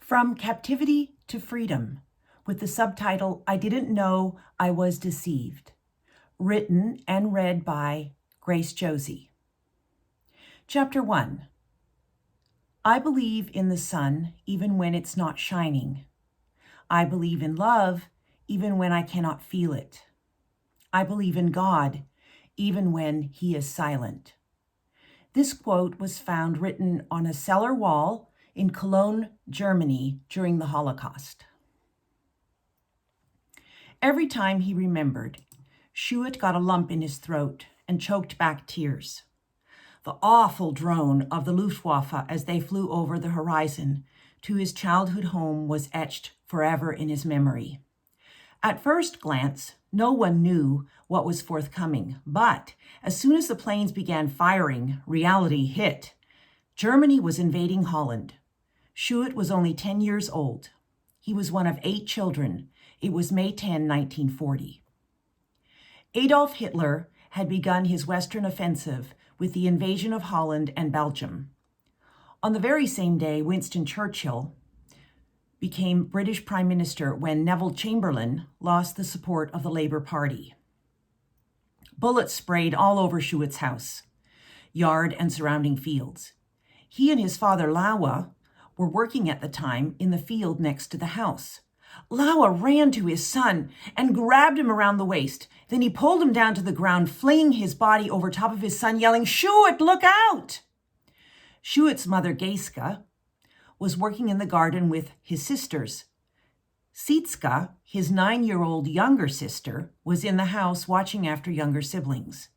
From Captivity to Freedom, with the subtitle, I Didn't Know I Was Deceived, written and read by Grace Josie. Chapter 1. I believe in the sun even when it's not shining. I believe in love even when I cannot feel it. I believe in God even when he is silent. This quote was found written on a cellar wall in Cologne, Germany during the Holocaust. Every time he remembered, Schuett got a lump in his throat and choked back tears. The awful drone of the Luftwaffe as they flew over the horizon to his childhood home was etched forever in his memory. At first glance, no one knew what was forthcoming, but as soon as the planes began firing, reality hit. Germany was invading Holland. Schuett was only 10 years old. He was one of 8 children. It was May 10, 1940. Adolf Hitler had begun his Western offensive with the invasion of Holland and Belgium. On the very same day, Winston Churchill became British Prime Minister when Neville Chamberlain lost the support of the Labour Party. Bullets sprayed all over Schuett's house, yard, and surrounding fields. He and his father, Laua, were working at the time in the field next to the house. Laua ran to his son and grabbed him around the waist. Then he pulled him down to the ground, flinging his body over top of his son, yelling, "Schuett, look out!" Schuett's mother, Geiska, was working in the garden with his sisters. Sietska, his 9-year-old younger sister, was in the house watching after younger siblings.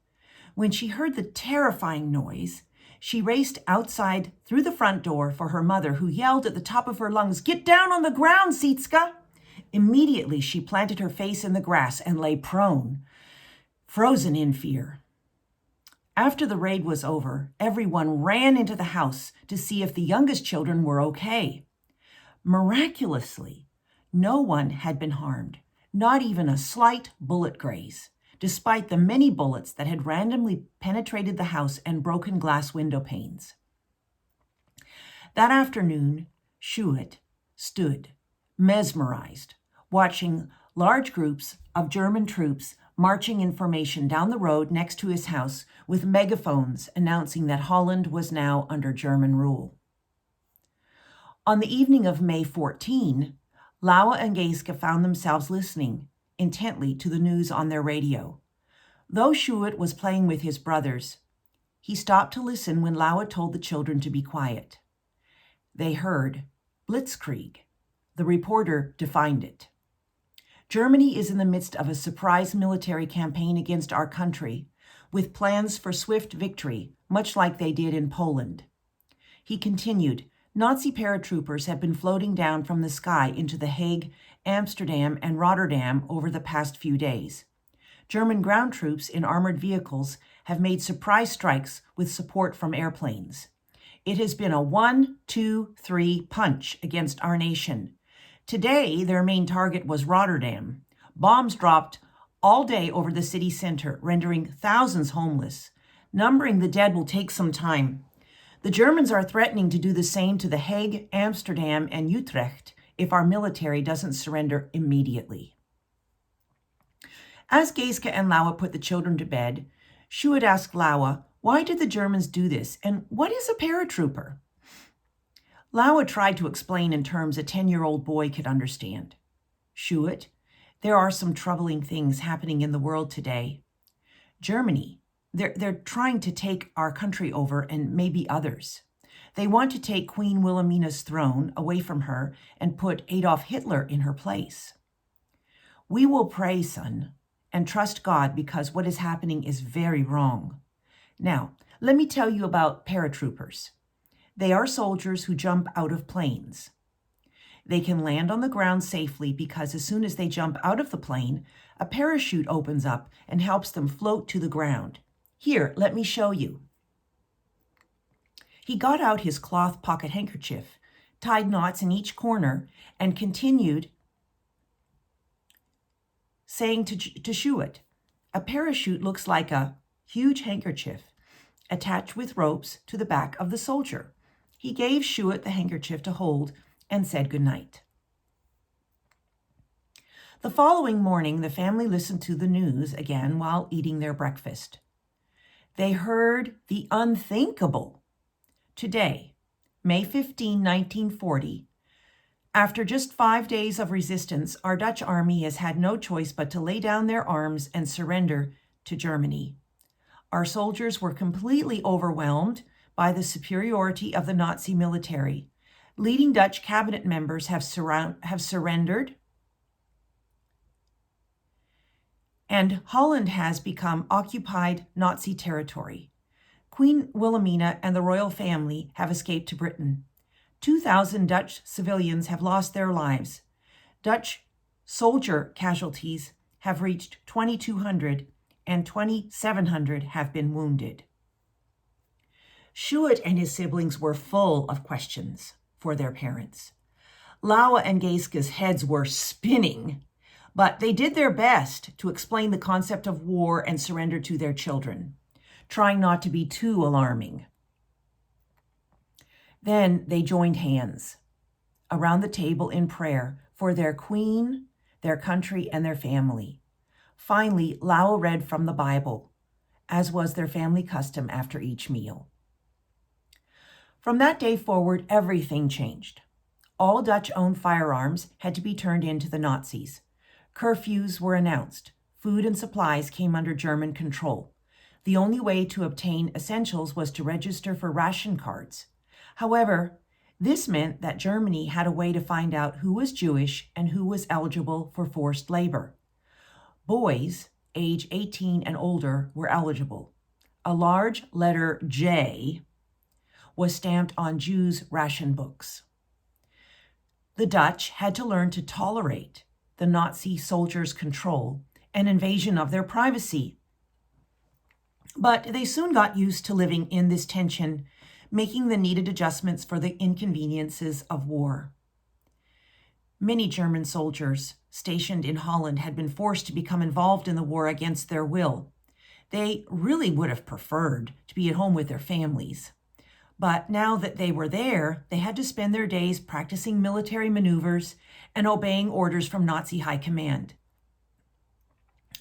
When she heard the terrifying noise, she raced outside through the front door for her mother, who yelled at the top of her lungs, "Get down on the ground, Sietska!" Immediately, she planted her face in the grass and lay prone, frozen in fear. After the raid was over, everyone ran into the house to see if the youngest children were okay. Miraculously, no one had been harmed, not even a slight bullet graze, despite the many bullets that had randomly penetrated the house and broken glass window panes. That afternoon, Schuett stood, mesmerized, watching large groups of German troops marching in formation down the road next to his house with megaphones announcing that Holland was now under German rule. On the evening of May 14, Laua and Geiska found themselves listening intently to the news on their radio. Though Schuett was playing with his brothers, he stopped to listen when Laua told the children to be quiet. They heard Blitzkrieg. The reporter defined it. Germany is in the midst of a surprise military campaign against our country, with plans for swift victory, much like they did in Poland. He continued, Nazi paratroopers have been floating down from the sky into The Hague, Amsterdam, and Rotterdam over the past few days. German ground troops in armored vehicles have made surprise strikes with support from airplanes. It has been a 1, 2, 3 punch against our nation. Today, their main target was Rotterdam. Bombs dropped all day over the city center, rendering thousands homeless. Numbering the dead will take some time. The Germans are threatening to do the same to The Hague, Amsterdam, and Utrecht if our military doesn't surrender immediately. As Geiska and Laua put the children to bed, Schuett asked Laua, why did the Germans do this, and what is a paratrooper? Laua tried to explain in terms a 10-year-old boy could understand. Schuett, there are some troubling things happening in the world today. Germany, they're trying to take our country over and maybe others. They want to take Queen Wilhelmina's throne away from her and put Adolf Hitler in her place. We will pray, son, and trust God because what is happening is very wrong. Now, let me tell you about paratroopers. They are soldiers who jump out of planes. They can land on the ground safely because as soon as they jump out of the plane, a parachute opens up and helps them float to the ground. Here, let me show you. He got out his cloth pocket handkerchief, tied knots in each corner, and continued saying to Schuett, a parachute looks like a huge handkerchief attached with ropes to the back of the soldier. He gave Schuett the handkerchief to hold and said goodnight. The following morning, the family listened to the news again while eating their breakfast. They heard the unthinkable. Today, May 15, 1940, after just 5 days of resistance, our Dutch army has had no choice but to lay down their arms and surrender to Germany. Our soldiers were completely overwhelmed by the superiority of the Nazi military. Leading Dutch cabinet members have surrendered, and Holland has become occupied Nazi territory. Queen Wilhelmina and the royal family have escaped to Britain. 2,000 Dutch civilians have lost their lives. Dutch soldier casualties have reached 2,200 and 2,700 have been wounded. Schuett and his siblings were full of questions for their parents. Lauwe and Geeska's heads were spinning, but they did their best to explain the concept of war and surrender to their children, trying not to be too alarming. Then they joined hands around the table in prayer for their queen, their country, and their family. Finally, Lauwe read from the Bible, as was their family custom after each meal. From that day forward, everything changed. All Dutch-owned firearms had to be turned in to the Nazis. Curfews were announced. Food and supplies came under German control. The only way to obtain essentials was to register for ration cards. However, this meant that Germany had a way to find out who was Jewish and who was eligible for forced labor. Boys, age 18 and older, were eligible. A large letter J was stamped on Jews' ration books. The Dutch had to learn to tolerate the Nazi soldiers' control and invasion of their privacy. But they soon got used to living in this tension, making the needed adjustments for the inconveniences of war. Many German soldiers stationed in Holland had been forced to become involved in the war against their will. They really would have preferred to be at home with their families. But now that they were there, they had to spend their days practicing military maneuvers and obeying orders from Nazi high command.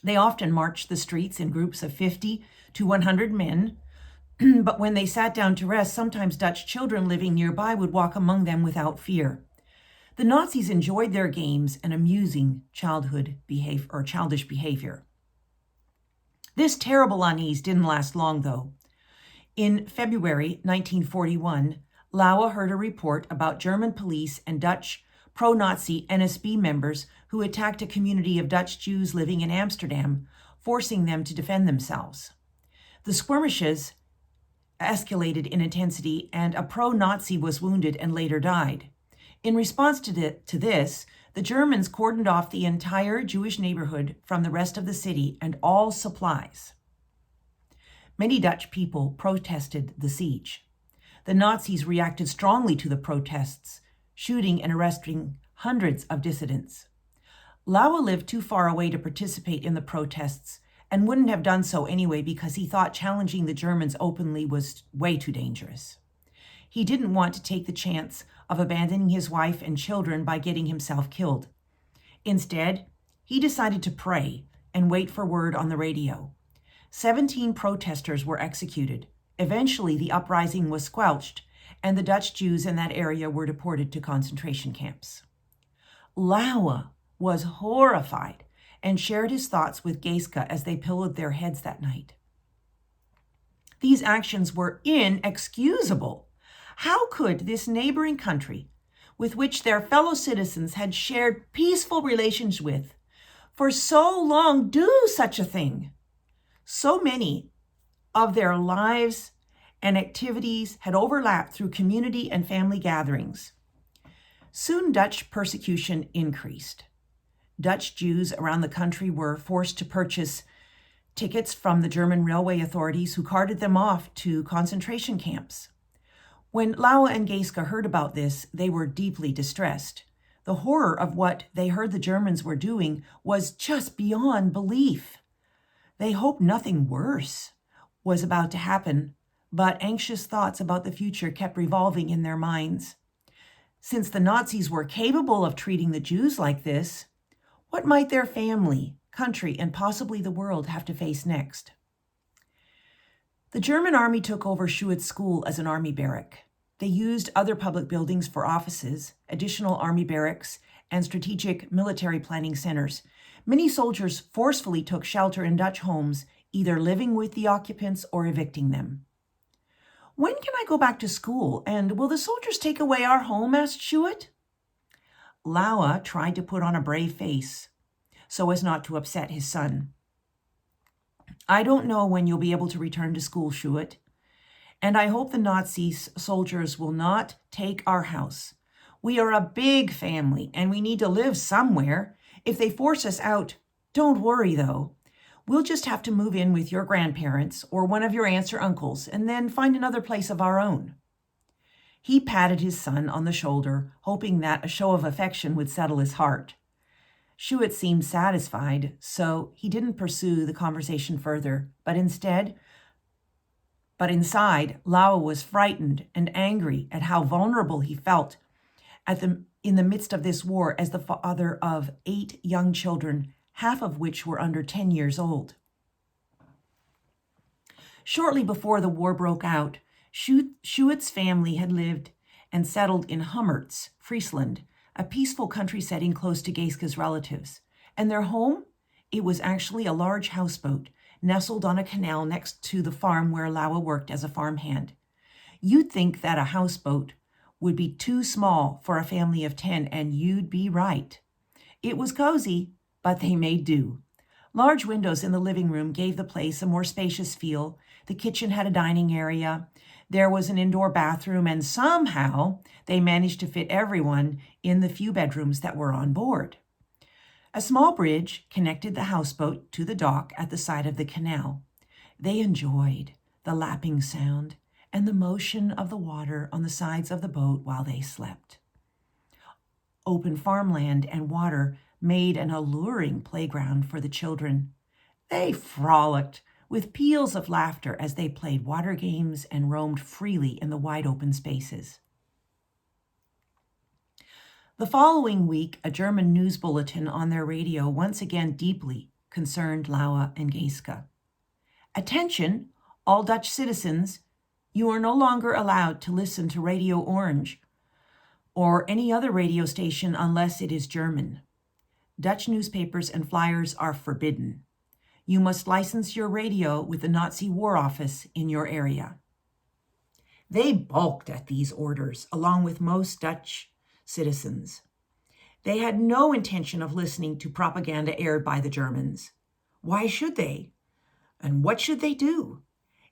They often marched the streets in groups of 50 to 100 men, but when they sat down to rest, sometimes Dutch children living nearby would walk among them without fear. The Nazis enjoyed their games and amusing childish behavior. This terrible unease didn't last long, though. In February 1941, Lauwe heard a report about German police and Dutch pro-Nazi NSB members who attacked a community of Dutch Jews living in Amsterdam, forcing them to defend themselves. The skirmishes escalated in intensity, and a pro-Nazi was wounded and later died. In response to this, the Germans cordoned off the entire Jewish neighborhood from the rest of the city and all supplies. Many Dutch people protested the siege. The Nazis reacted strongly to the protests, shooting and arresting hundreds of dissidents. Lauwe lived too far away to participate in the protests and wouldn't have done so anyway because he thought challenging the Germans openly was way too dangerous. He didn't want to take the chance of abandoning his wife and children by getting himself killed. Instead, he decided to pray and wait for word on the radio. 17 protesters were executed. Eventually, the uprising was squelched, and the Dutch Jews in that area were deported to concentration camps. Lauwe was horrified and shared his thoughts with Geeska as they pillowed their heads that night. These actions were inexcusable. How could this neighboring country, with which their fellow citizens had shared peaceful relations with, for so long do such a thing? So many of their lives and activities had overlapped through community and family gatherings. Soon Dutch persecution increased. Dutch Jews around the country were forced to purchase tickets from the German railway authorities, who carted them off to concentration camps. When Lauwe and Geeska heard about this, they were deeply distressed. The horror of what they heard the Germans were doing was just beyond belief. They hoped nothing worse was about to happen, but anxious thoughts about the future kept revolving in their minds. Since the Nazis were capable of treating the Jews like this, what might their family, country, and possibly the world have to face next? The German army took over Schuet's school as an army barrack. They used other public buildings for offices, additional army barracks, and strategic military planning centers. Many soldiers forcefully took shelter in Dutch homes, either living with the occupants or evicting them. "When can I go back to school, and will the soldiers take away our home?" asked Schuet. Lauwe tried to put on a brave face so as not to upset his son. "I don't know when you'll be able to return to school, Schuet, and I hope the Nazi soldiers will not take our house. We are a big family, and we need to live somewhere. If they force us out, don't worry, though. We'll just have to move in with your grandparents or one of your aunts or uncles, and then find another place of our own." He patted his son on the shoulder, hoping that a show of affection would settle his heart. Schuet seemed satisfied, so he didn't pursue the conversation further, but inside, Lauwe was frightened and angry at how vulnerable he felt in the midst of this war as the father of 8 young children, half of which were under 10 years old. Shortly before the war broke out, Schuet's family had lived and settled in Hummerts, Friesland, a peaceful country setting close to Geeska's relatives. And their home? It was actually a large houseboat nestled on a canal next to the farm where Lauwe worked as a farmhand. You'd think that a houseboat would be too small for a family of 10, and you'd be right. It was cozy, but they made do. Large windows in the living room gave the place a more spacious feel. The kitchen had a dining area. There was an indoor bathroom, and somehow they managed to fit everyone in the few bedrooms that were on board. A small bridge connected the houseboat to the dock at the side of the canal. They enjoyed the lapping sound and the motion of the water on the sides of the boat while they slept. Open farmland and water made an alluring playground for the children. They frolicked with peals of laughter as they played water games and roamed freely in the wide open spaces. The following week, a German news bulletin on their radio once again deeply concerned Lauwe and Geeska. "Attention, all Dutch citizens, you are no longer allowed to listen to Radio Orange or any other radio station unless it is German. Dutch newspapers and flyers are forbidden. You must license your radio with the Nazi War Office in your area." They balked at these orders, along with most Dutch citizens. They had no intention of listening to propaganda aired by the Germans. Why should they? And what should they do?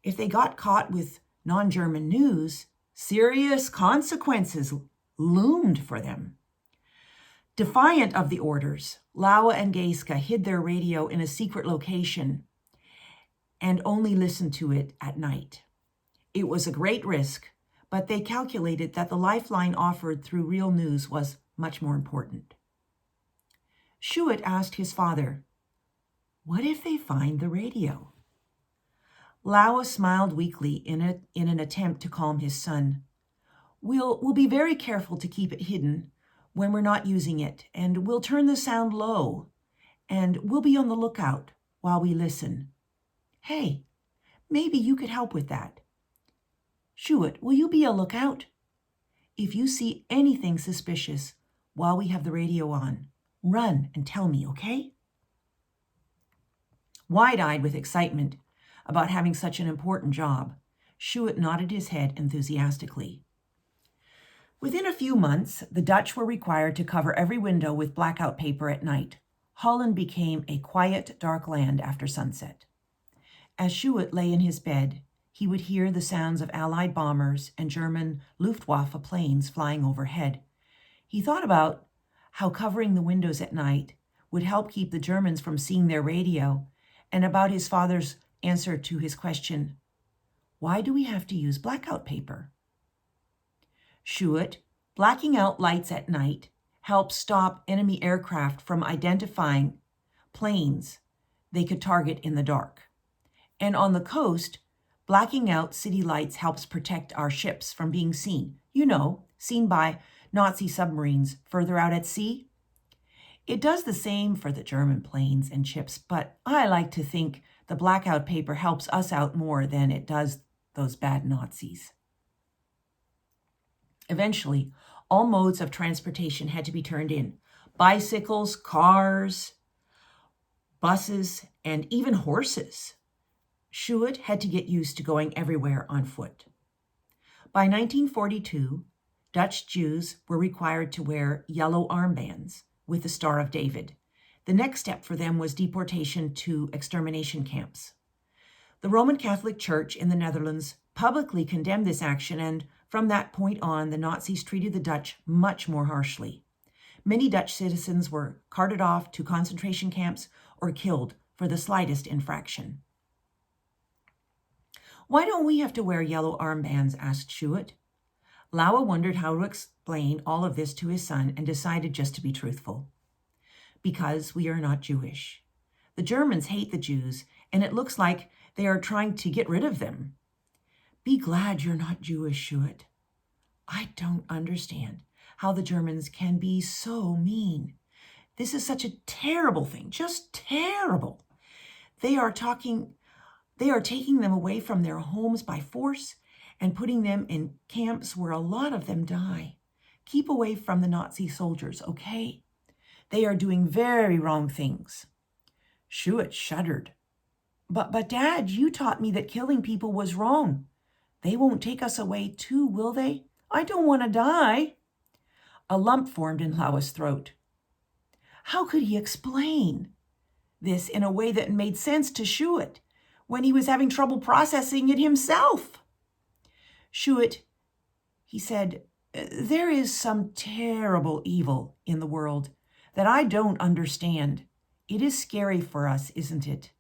If they got caught with non-German news, serious consequences loomed for them. Defiant of the orders, Lauwe and Geeska hid their radio in a secret location and only listened to it at night. It was a great risk, but they calculated that the lifeline offered through real news was much more important. Schuet asked his father, "What if they find the radio?" Lauwe smiled weakly in an attempt to calm his son. We'll be very careful to keep it hidden when we're not using it, and we'll turn the sound low, and we'll be on the lookout while we listen. Hey, maybe you could help with that. Schuet, will you be a lookout? If you see anything suspicious while we have the radio on, run and tell me, okay?" Wide-eyed with excitement about having such an important job, Schuet nodded his head enthusiastically. Within a few months, the Dutch were required to cover every window with blackout paper at night. Holland became a quiet, dark land after sunset. As Schuet lay in his bed, he would hear the sounds of Allied bombers and German Luftwaffe planes flying overhead. He thought about how covering the windows at night would help keep the Germans from seeing their radio, and about his father's answer to his question, "Why do we have to use blackout paper?" Schuet, blacking out lights at night, helped stop enemy aircraft from identifying planes they could target in the dark. And on the coast, blacking out city lights helps protect our ships from being seen. Seen by Nazi submarines further out at sea? It does the same for the German planes and ships, but I like to think the blackout paper helps us out more than it does those bad Nazis. Eventually, all modes of transportation had to be turned in. Bicycles, cars, buses, and even horses. Schuett had to get used to going everywhere on foot. By 1942, Dutch Jews were required to wear yellow armbands with the Star of David. The next step for them was deportation to extermination camps. The Roman Catholic Church in the Netherlands publicly condemned this action, and from that point on, the Nazis treated the Dutch much more harshly. Many Dutch citizens were carted off to concentration camps or killed for the slightest infraction. "Why don't we have to wear yellow armbands?" asked Schuett. Lauer wondered how to explain all of this to his son and decided just to be truthful. "Because we are not Jewish. The Germans hate the Jews, and it looks like they are trying to get rid of them." "Be glad you're not Jewish, Schuett." "I don't understand how the Germans can be so mean. This is such a terrible thing, just terrible. They are taking them away from their homes by force and putting them in camps where a lot of them die. Keep away from the Nazi soldiers, okay? They are doing very wrong things." Schuett shuddered. But Dad, you taught me that killing people was wrong. They won't take us away too, will they? I don't want to die." A lump formed in Lauer's throat. How could he explain this in a way that made sense to Schuett when he was having trouble processing it himself? "Schuett," he said, "there is some terrible evil in the world that I don't understand. It is scary for us, isn't it?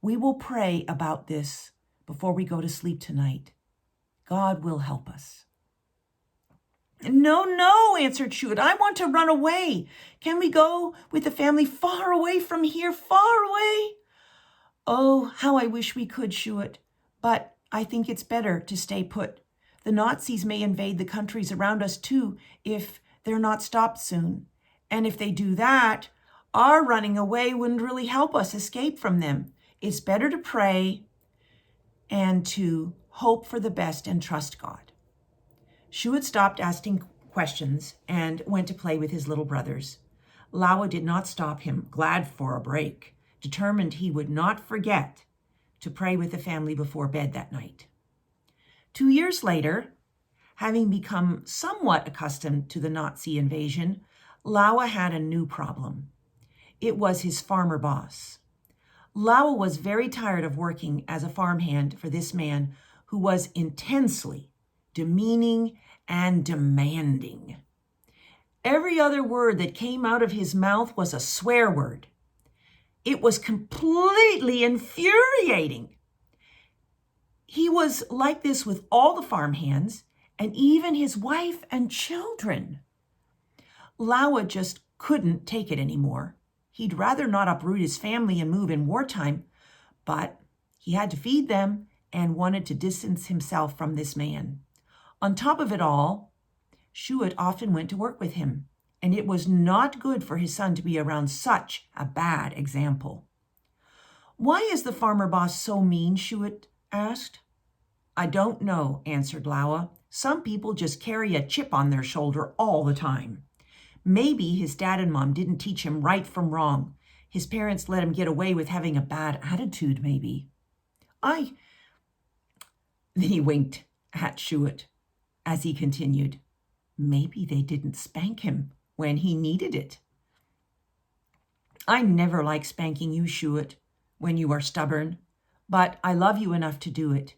We will pray about this before we go to sleep tonight. God will help us." No, answered Schuett. "I want to run away. Can we go with the family far away from here, far away?" "Oh, how I wish we could, Schuett. But I think it's better to stay put. The Nazis may invade the countries around us too if they're not stopped soon. And if they do that, our running away wouldn't really help us escape from them. It's better to pray and to hope for the best and trust God." Schuett stopped asking questions and went to play with his little brothers. Lauer did not stop him, glad for a break, determined he would not forget to pray with the family before bed that night. 2 years later, having become somewhat accustomed to the Nazi invasion, Lauer had a new problem. It was his farmer boss. Lauer was very tired of working as a farmhand for this man who was intensely demeaning and demanding. Every other word that came out of his mouth was a swear word. It was completely infuriating. He was like this with all the farmhands and even his wife and children. Lauer just couldn't take it anymore. He'd rather not uproot his family and move in wartime, but he had to feed them and wanted to distance himself from this man. On top of it all, Schuett often went to work with him, and it was not good for his son to be around such a bad example. "Why is the farmer boss so mean?" Schuett asked. "I don't know," answered Lauer. "Some people just carry a chip on their shoulder all the time. Maybe his dad and mom didn't teach him right from wrong. His parents let him get away with having a bad attitude, maybe. Then he winked at Schuett as he continued, "Maybe they didn't spank him when he needed it." "I never like spanking you, Schuett, when you are stubborn, but I love you enough to do it.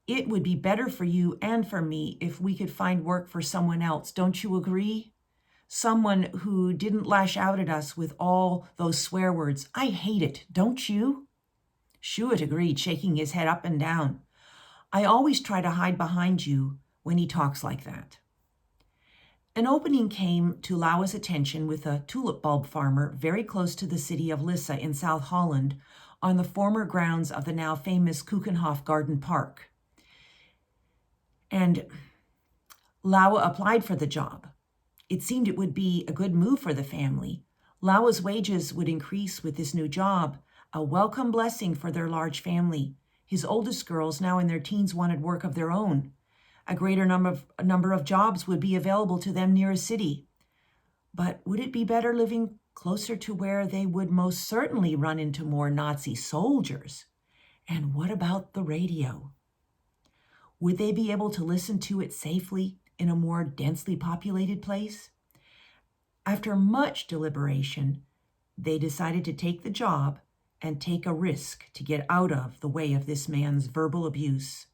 It would be better for you and for me if we could find work for someone else, don't you agree? Someone who didn't lash out at us with all those swear words. I hate it, don't you?" Schuett agreed, shaking his head up and down. "I always try to hide behind you when he talks like that." An opening came to Lauer's attention with a tulip bulb farmer very close to the city of Lisse in South Holland on the former grounds of the now famous Keukenhof Garden Park. And Lawa applied for the job. It seemed it would be a good move for the family. Lawa's wages would increase with this new job, a welcome blessing for their large family. His oldest girls, now in their teens, wanted work of their own. A greater number of jobs would be available to them near a city. But would it be better living closer to where they would most certainly run into more Nazi soldiers? And what about the radio? Would they be able to listen to it safely in a more densely populated place? After much deliberation, they decided to take the job and take a risk to get out of the way of this man's verbal abuse,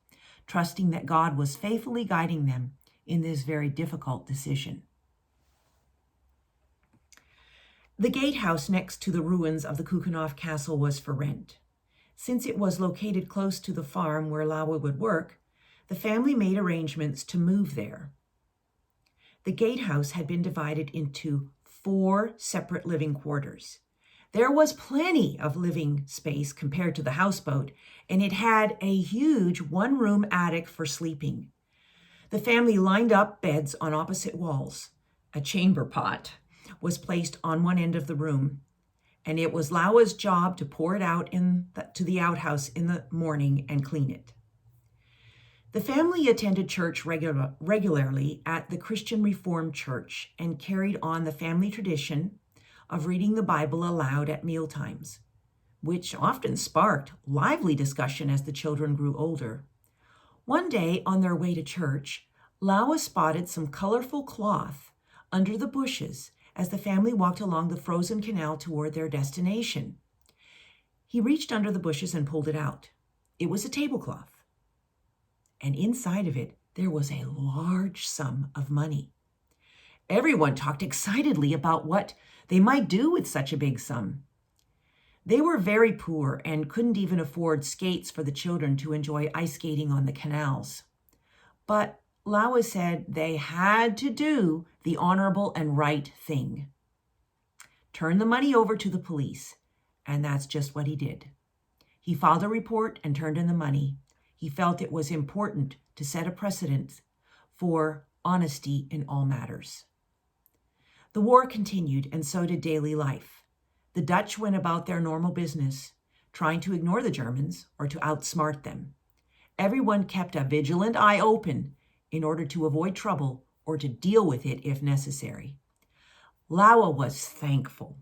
trusting that God was faithfully guiding them in this very difficult decision. The gatehouse next to the ruins of the Kukenhof Castle was for rent. Since it was located close to the farm where Lawa would work, the family made arrangements to move there. The gatehouse had been divided into 4 separate living quarters. There was plenty of living space compared to the houseboat, and it had a huge one-room attic for sleeping. The family lined up beds on opposite walls. A chamber pot was placed on one end of the room, and it was Lawa's job to pour it out to the outhouse in the morning and clean it. The family attended church regularly at the Christian Reformed Church and carried on the family tradition of reading the Bible aloud at mealtimes, which often sparked lively discussion as the children grew older. One day on their way to church, Lawa spotted some colorful cloth under the bushes as the family walked along the frozen canal toward their destination. He reached under the bushes and pulled it out. It was a tablecloth, and inside of it there was a large sum of money. Everyone talked excitedly about what they might do with such a big sum. They were very poor and couldn't even afford skates for the children to enjoy ice skating on the canals. But Lawa said they had to do the honorable and right thing. Turn the money over to the police, and that's just what he did. He filed a report and turned in the money. He felt it was important to set a precedent for honesty in all matters. The war continued, and so did daily life. The Dutch went about their normal business, trying to ignore the Germans or to outsmart them. Everyone kept a vigilant eye open in order to avoid trouble or to deal with it if necessary. Lawa was thankful.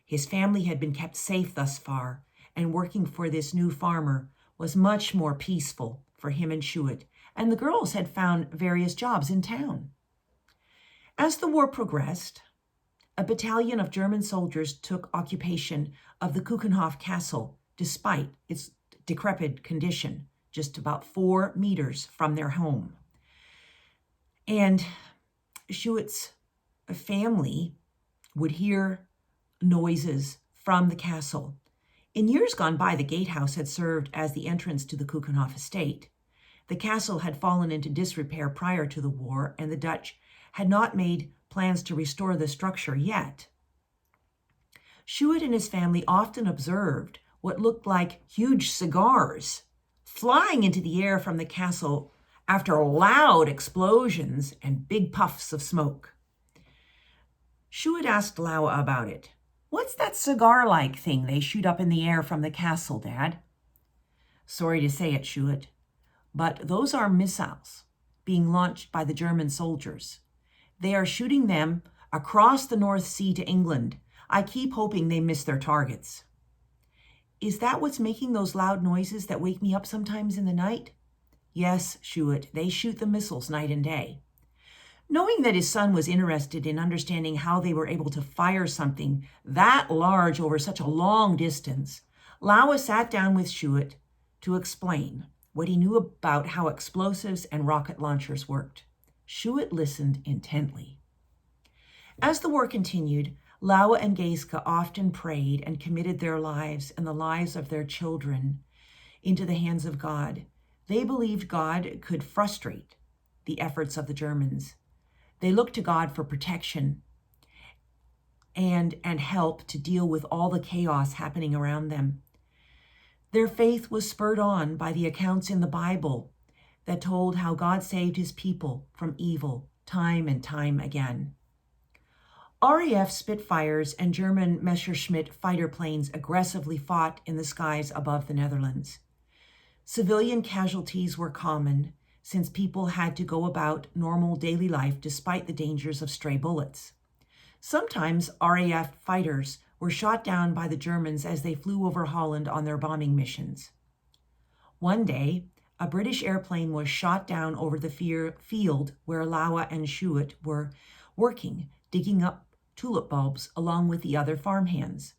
His family had been kept safe thus far, and working for this new farmer was much more peaceful for him and Schuett, and the girls had found various jobs in town. As the war progressed, a battalion of German soldiers took occupation of the Kukenhof Castle, despite its decrepit condition, just about 4 meters from their home. And Schuett's family would hear noises from the castle. In years gone by, the gatehouse had served as the entrance to the Kukenhof estate. The castle had fallen into disrepair prior to the war, and the Dutch had not made plans to restore the structure yet. Schuett and his family often observed what looked like huge cigars flying into the air from the castle after loud explosions and big puffs of smoke. Schuett asked Lawa about it. "What's that cigar-like thing they shoot up in the air from the castle, Dad?" "Sorry to say it, Schuett, but those are missiles being launched by the German soldiers. They are shooting them across the North Sea to England. I keep hoping they miss their targets." "Is that what's making those loud noises that wake me up sometimes in the night?" "Yes, Schuett, they shoot the missiles night and day." Knowing that his son was interested in understanding how they were able to fire something that large over such a long distance, Lawa sat down with Schuett to explain what he knew about how explosives and rocket launchers worked. Schuett listened intently. As the war continued, Lawa and Geeske often prayed and committed their lives and the lives of their children into the hands of God. They believed God could frustrate the efforts of the Germans. They looked to God for protection and help to deal with all the chaos happening around them. Their faith was spurred on by the accounts in the Bible that told how God saved his people from evil time and time again. RAF Spitfires and German Messerschmitt fighter planes aggressively fought in the skies above the Netherlands. Civilian casualties were common, since people had to go about normal daily life despite the dangers of stray bullets. Sometimes RAF fighters were shot down by the Germans as they flew over Holland on their bombing missions. One day, a British airplane was shot down over the field where Lauwe and Schuett were working, digging up tulip bulbs along with the other farmhands.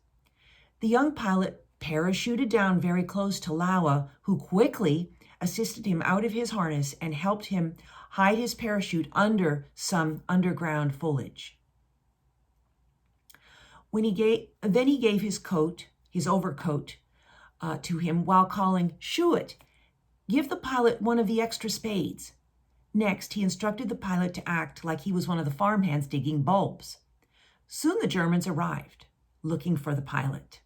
The young pilot parachuted down very close to Lauwe, who quickly assisted him out of his harness and helped him hide his parachute under some underground foliage. He gave his overcoat, to him while calling, "Schuett, give the pilot one of the extra spades." Next, he instructed the pilot to act like he was one of the farmhands digging bulbs. Soon the Germans arrived, looking for the pilot.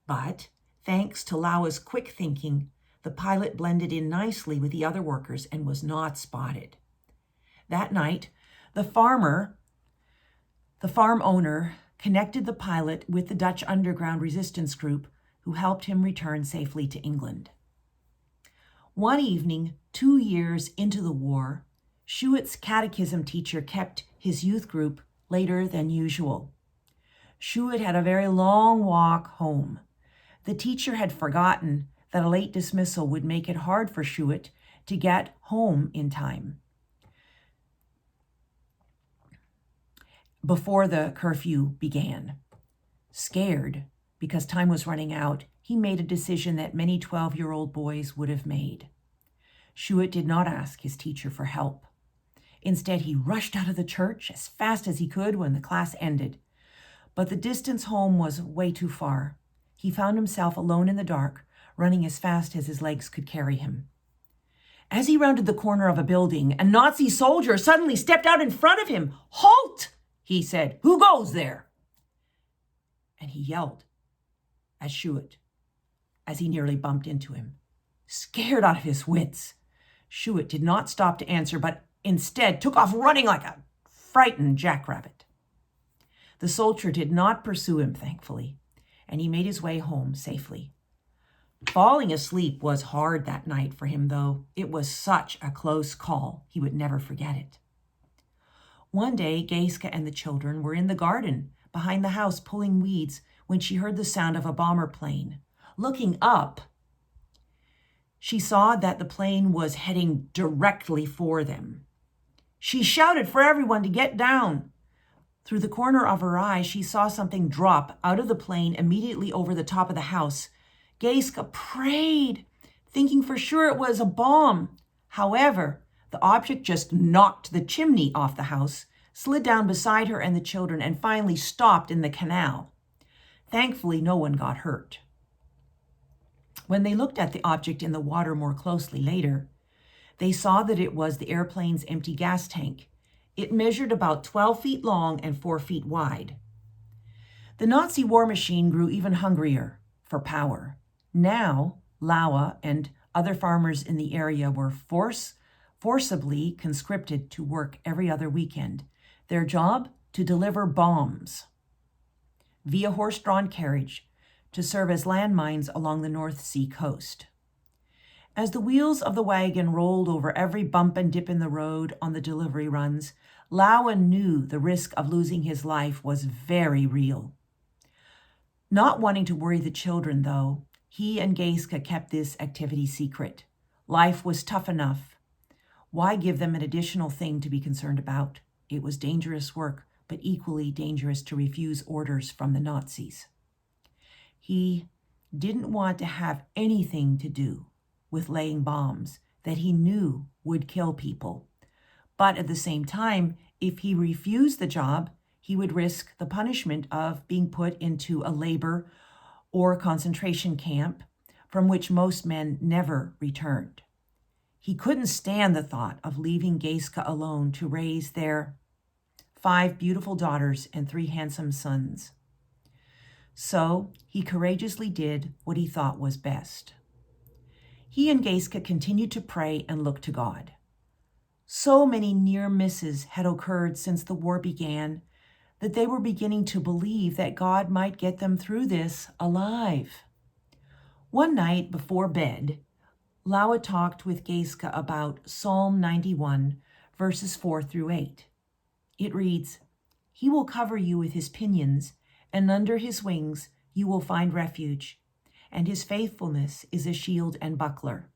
But, thanks to Lauwe's quick thinking, the pilot blended in nicely with the other workers and was not spotted. That night, the farm owner connected the pilot with the Dutch underground resistance group, who helped him return safely to England. One evening, 2 years into the war, Schuett's catechism teacher kept his youth group later than usual. Schuett had a very long walk home. The teacher had forgotten that a late dismissal would make it hard for Schuett to get home in time before the curfew began. Scared, because time was running out, he made a decision that many 12-year-old boys would have made. Schuett did not ask his teacher for help. Instead, he rushed out of the church as fast as he could when the class ended. But the distance home was way too far. He found himself alone in the dark, running as fast as his legs could carry him. As he rounded the corner of a building, a Nazi soldier suddenly stepped out in front of him. "Halt!" he said. "Who goes there?" And he yelled at Schuett as he nearly bumped into him. Scared out of his wits, Schuett did not stop to answer, but instead took off running like a frightened jackrabbit. The soldier did not pursue him, thankfully, and he made his way home safely. Falling asleep was hard that night for him, though. It was such a close call, he would never forget it. One day, Geeske and the children were in the garden behind the house pulling weeds when she heard the sound of a bomber plane. Looking up, she saw that the plane was heading directly for them. She shouted for everyone to get down. Through the corner of her eye, she saw something drop out of the plane immediately over the top of the house. Geeske prayed, thinking for sure it was a bomb. However, the object just knocked the chimney off the house, slid down beside her and the children, and finally stopped in the canal. Thankfully, no one got hurt. When they looked at the object in the water more closely later, they saw that it was the airplane's empty gas tank. It measured about 12 feet long and 4 feet wide. The Nazi war machine grew even hungrier for power. Now, Lauwe and other farmers in the area were forcibly conscripted to work every other weekend. Their job? To deliver bombs via horse-drawn carriage to serve as landmines along the North Sea coast. As the wheels of the wagon rolled over every bump and dip in the road on the delivery runs, Lauwe knew the risk of losing his life was very real. Not wanting to worry the children, though, he and Geeske kept this activity secret. Life was tough enough. Why give them an additional thing to be concerned about? It was dangerous work, but equally dangerous to refuse orders from the Nazis. He didn't want to have anything to do with laying bombs that he knew would kill people. But at the same time, if he refused the job, he would risk the punishment of being put into a labor or concentration camp from which most men never returned. He couldn't stand the thought of leaving Geeske alone to raise their 5 beautiful daughters and 3 handsome sons. So he courageously did what he thought was best. He and Gaiska continued to pray and look to God. So many near misses had occurred since the war began that they were beginning to believe that God might get them through this alive. One night before bed, Lawa talked with Gaiska about Psalm 91, verses 4 through 8. It reads, "He will cover you with his pinions, and under his wings you will find refuge, and his faithfulness is a shield and buckler.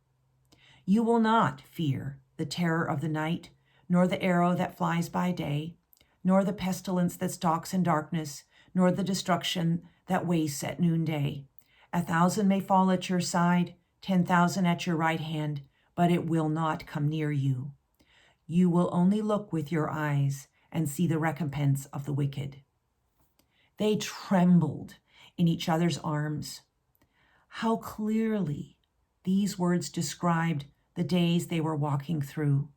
You will not fear the terror of the night, nor the arrow that flies by day, nor the pestilence that stalks in darkness, nor the destruction that wastes at noonday. 1,000 may fall at your side, 10,000 at your right hand, but it will not come near you. You will only look with your eyes and see the recompense of the wicked." They trembled in each other's arms. How clearly these words described the days they were walking through.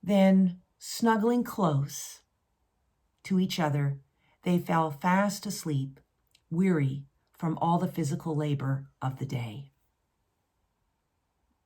Then, snuggling close to each other, they fell fast asleep, weary from all the physical labor of the day.